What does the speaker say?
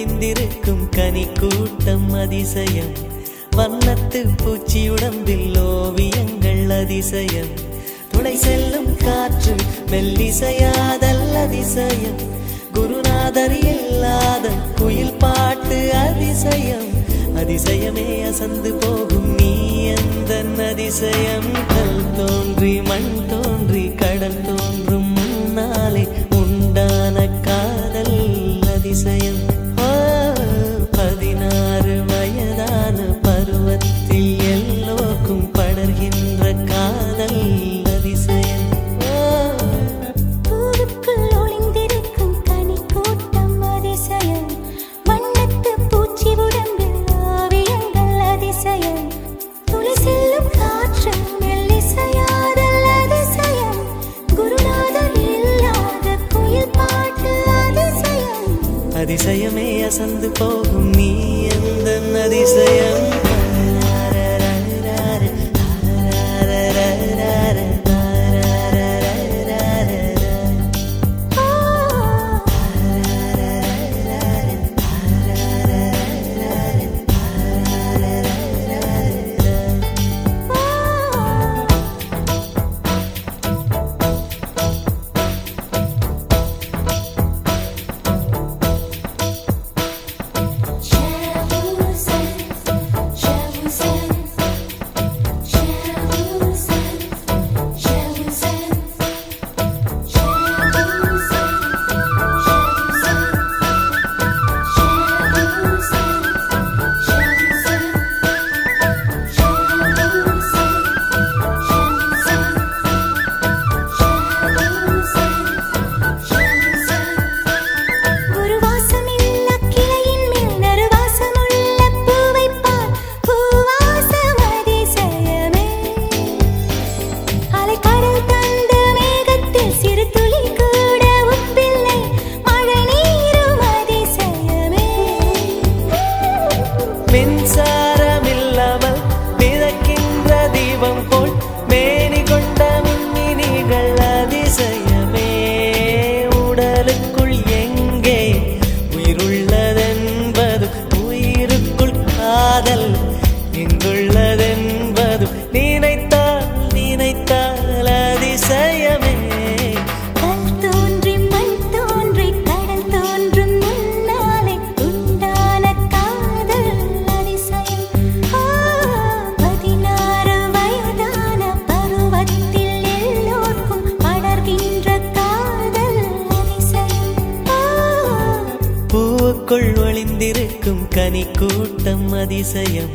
ஒளிந்திருக்கும் கனி கூட்டம் அதிசயம். வண்ணத்து பூச்சி உடம்பில் ஓவியங்கள் அதிசயம். துளை செல்லும் காற்று மெல்லிசையாதல் அதிசயம். குருநாதர் இல்லாத குயில் பாட்டு அதிசயம். அதிசயமே அசந்து போகும் நீ அந்த அதிசயம். கல் தோன்றி மண் தோன்றி கடல் தோன்றும் முன்னாலே உண்டான காதல் அதிசயம். 16 வயதான பருவத்தில் எல்லோருக்கும் படர்கின்ற காதல் அதிசயம். அதிசயமே அசந்து போகும் நீ அந்த அதிசயம். மின்சாரமில்லாமல் மிதக்கின்ற தீபம் போல் மேனி கொண்ட மின்மினிகள் அதிசயமே. உடலுக்குள் எங்கே உயிருள்ளதென்பது உயிருக்குள் காதல் எங்குள்ளதென்பது நினைத்தால் நினைத்தால் அதிசயமே. பூவுக்குள் ஒளிந்திருக்கும் கனி கூட்டம் அதிசயம்.